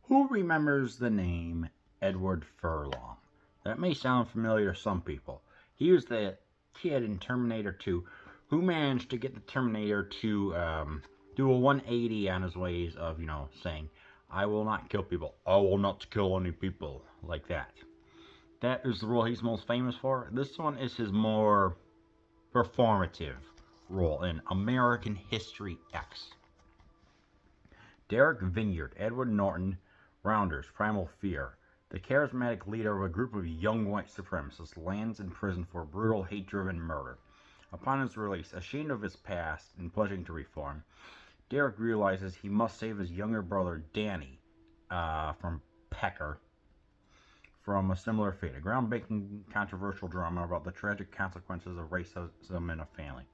Who remembers the name Edward Furlong? That may sound familiar to some people. He was the kid in Terminator 2 who managed to get the Terminator to do a 180 on his ways of, saying, I will not kill people. I will not kill any people. Like that. That is the role he's most famous for. This one is his more performative role in American History X. Derek Vineyard, Edward Norton, Rounders, Primal Fear. The charismatic leader of a group of young white supremacists lands in prison for brutal hate-driven murder. Upon his release, ashamed of his past and pledging to reform, Derek realizes he must save his younger brother Danny from Pecker from a similar fate. A groundbreaking, controversial drama about the tragic consequences of racism in a family.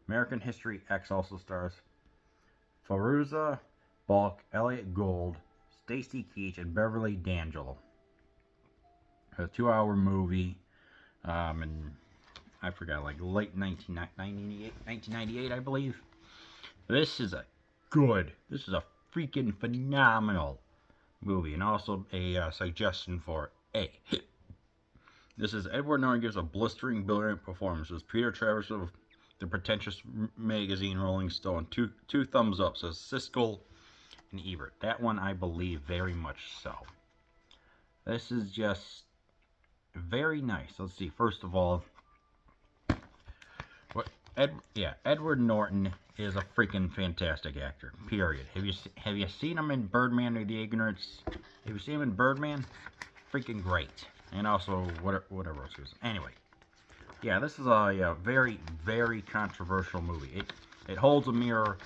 American History X also stars Fairuza Balk, Elliot Gould, Stacy Keach, and Beverly D'Angelo. A 2-hour movie, and I forgot, like late 1998, I believe. This is a freaking phenomenal movie, and also a suggestion for A. This is Edward Norton gives a blistering, brilliant performance. As Peter Travers of the pretentious magazine Rolling Stone, two thumbs up, says Siskel and Ebert. That one I believe very much so. This is just very nice. Let's see. First of all, Edward Norton is a freaking fantastic actor. Period. Have you seen him in Birdman or The Ignorance? Have you seen him in Birdman? Freaking great. And also whatever else he was. Anyway, yeah, this is a very, very controversial movie. It holds a mirror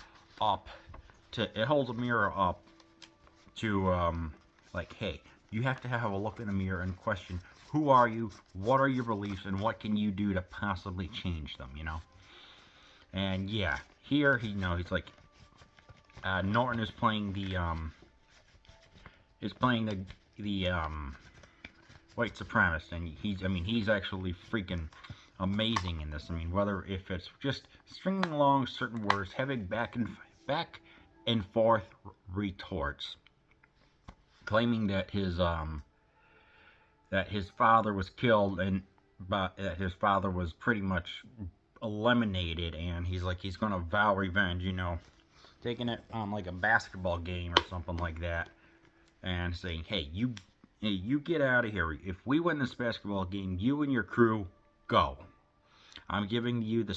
up to like, hey, you have to have a look in the mirror and question, who are you, what are your beliefs, and what can you do to possibly change them, And yeah, here he's like Norton is playing the white supremacist, and he's actually freaking amazing in this. Whether if it's just stringing along certain words, having back and forth retorts, claiming that his father was killed but that his father was pretty much eliminated, and he's gonna vow revenge, taking it on like a basketball game or something like that, and saying, hey, you get out of here. If we win this basketball game, you and your crew go. I'm giving you the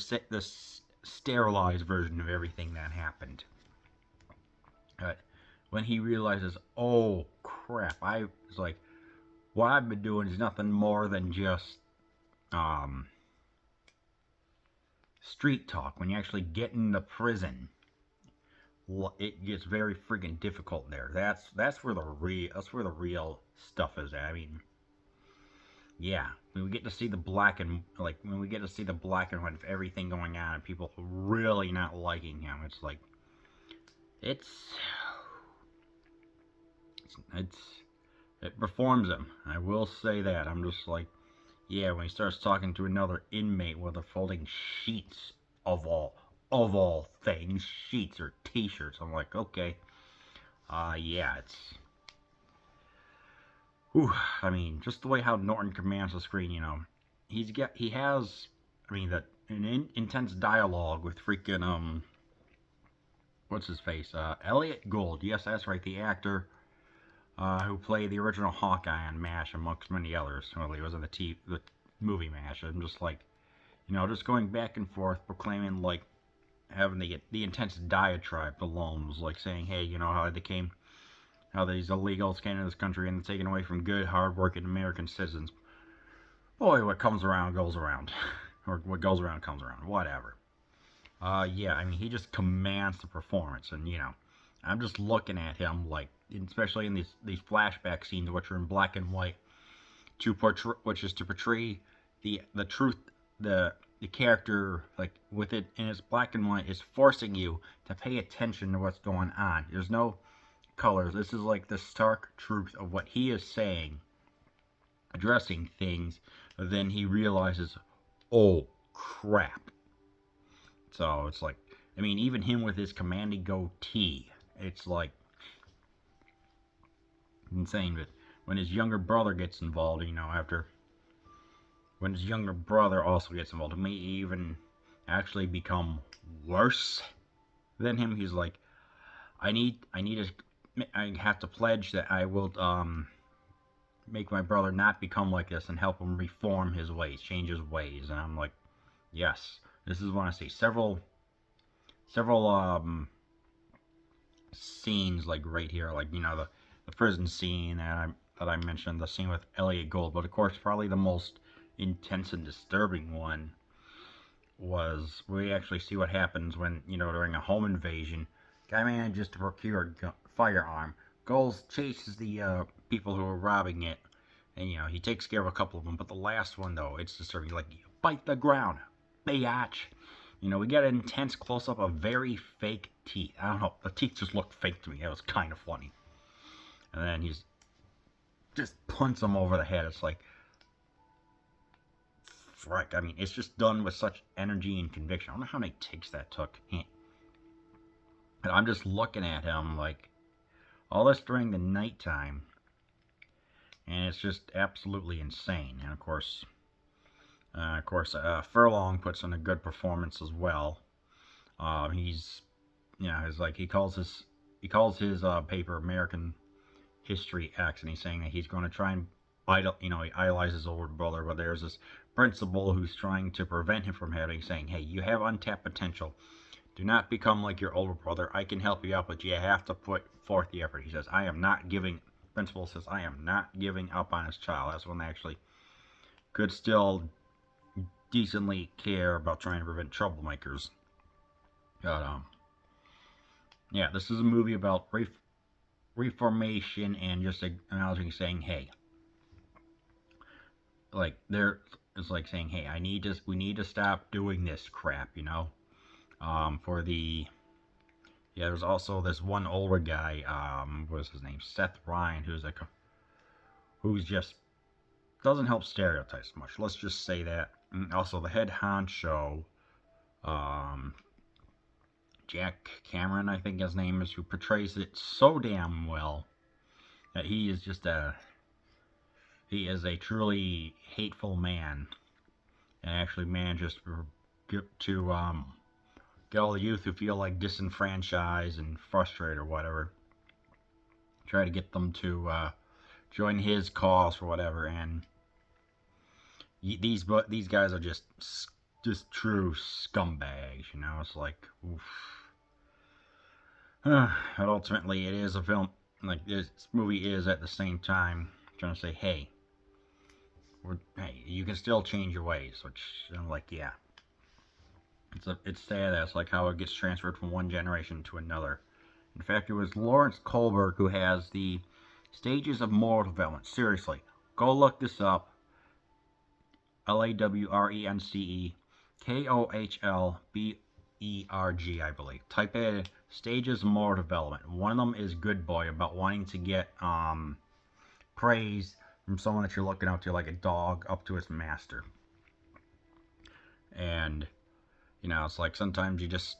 sterilized version of everything that happened. When he realizes, oh crap, I was like, what I've been doing is nothing more than just street talk. When you actually get into prison, it gets very freaking difficult there. That's where the real stuff is at. Yeah, when we get to see the black and white of everything going on, and people really not liking him, it's like it performs him. I will say that. I'm just like, yeah, when he starts talking to another inmate while they're folding sheets of all things, sheets or t-shirts, I'm like, okay, yeah, it's, whew, just the way how Norton commands the screen, he has, that an intense dialogue with freaking, what's his face, Elliot Gould, yes, that's right, the actor, who played the original Hawkeye on MASH, amongst many others. Well, he was in the movie MASH. I'm just like, just going back and forth, proclaiming, like, having the intense diatribe alone was like saying, hey, how these illegals came to this country and taken away from good, hard-working American citizens. Boy, what comes around goes around. Or what goes around comes around. Whatever. Yeah, he just commands the performance, and, I'm just looking at him like, especially in these flashback scenes, which are in black and white, which is to portray the truth, the character, like, with it in its black and white, is forcing you to pay attention to what's going on. There's no colors. This is like the stark truth of what he is saying, addressing things. But then he realizes, oh crap. So it's like, even him with his commanding goatee, it's like, insane. But when his younger brother gets involved, after when his younger brother also gets involved, it may even actually become worse than him. He's like, I have to pledge that I will make my brother not become like this and help him reform his ways, change his ways. And I'm like, yes, this is what I see. Several scenes like right here, like the prison scene that I mentioned, the scene with Elliot Gould, but of course probably the most intense and disturbing one was we actually see what happens when during a home invasion, guy manages to procure a firearm, goes chases the people who are robbing it, and he takes care of a couple of them, but the last one though, it's disturbing. Like, bite the ground, biatch. We get an intense close-up of very fake teeth. I don't know, the teeth just looked fake to me. It was kind of funny. And then he's just punts him over the head. It's like, frick. I mean, it's just done with such energy and conviction. I don't know how many takes that took. And I'm just looking at him like, all this during the nighttime, and it's just absolutely insane. And of course, Furlong puts in a good performance as well. He's like he calls his paper American History X, and he's saying that he's going to try and he idolizes his older brother, but there's this principal who's trying to prevent him from having, saying, hey, you have untapped potential. Do not become like your older brother. I can help you out, but you have to put forth the effort. He says, principal says, I am not giving up on his child. That's when they actually could still decently care about trying to prevent troublemakers. But, yeah, this is a movie about reformation and just acknowledging, saying, hey, like, it's like saying, hey, we need to stop doing this crap, there's also this one older guy, what's his name, Seth Ryan, who's just doesn't help stereotypes much. Let's just say that. And also the head honcho, Jack Cameron, I think his name is, who portrays it so damn well that he is a truly hateful man, and actually manages to get all the youth who feel like disenfranchised and frustrated or whatever, try to get them to join his cause or whatever. And these guys are just true scumbags, It's like, oof. But ultimately, it is a film. Like, this movie is at the same time trying to say, hey, you can still change your ways. Which I'm like, yeah. It's sad. That's like how it gets transferred from one generation to another. In fact, it was Lawrence Kohlberg who has the stages of moral development. Seriously, go look this up. LAWRENCE KOHLBERG, I believe. Type in stages of moral development. One of them is Good Boy, about wanting to get praise from someone that you're looking up to, like a dog up to its master. And it's like sometimes you just,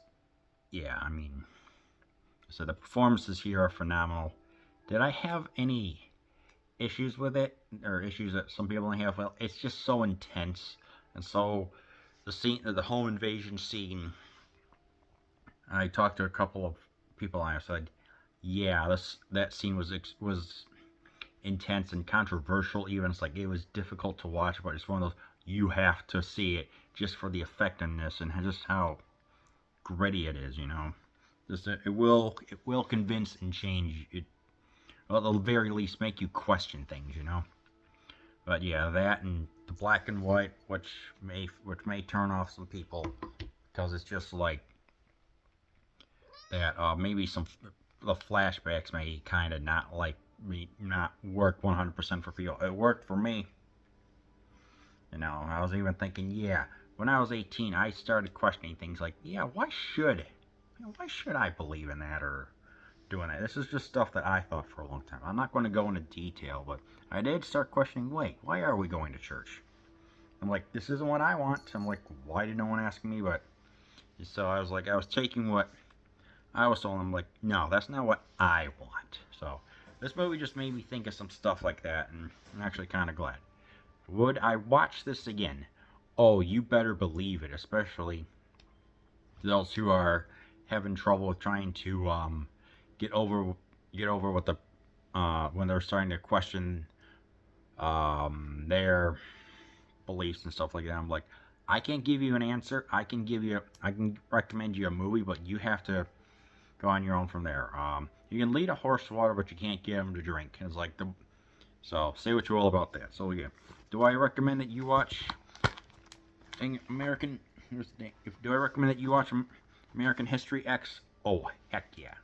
so the performances here are phenomenal. Did I have any issues with it, or issues that some people have? Well, it's just so intense, and so the home invasion scene. I talked to a couple of people, and I said, yeah, that scene was intense and controversial. Even it's like it was difficult to watch, but it's one of those you have to see it just for the effectiveness and just how gritty it is. Just it will convince and change it. Well, at the very least, make you question things. But yeah, that and the black and white, which may turn off some people, because it's just like that. Maybe the flashbacks may kind of not work 100% for people. It worked for me. I was even thinking, yeah, when I was 18, I started questioning things like, yeah, why should I believe in that or doing that? This is just stuff that I thought for a long time. I'm not going to go into detail, but I did start questioning, wait, why are we going to church? I'm like, this isn't what I want. I'm like, why did no one ask me? But so I was taking what I was told. I'm like, no, that's not what I want. So This movie just made me think of some stuff like that, and I'm actually kind of glad. Would I watch this again? Oh, you better believe it, especially those who are having trouble with trying to get over get over what the when they're starting to question their beliefs and stuff like that. I'm like, I can't give you an answer. I can recommend you a movie, but you have to go on your own from there. You can lead a horse to water, but you can't get him to drink. And it's like so. Say what you will about that. So yeah, do I recommend that you watch American? Do I recommend that you watch American History X? Oh heck yeah.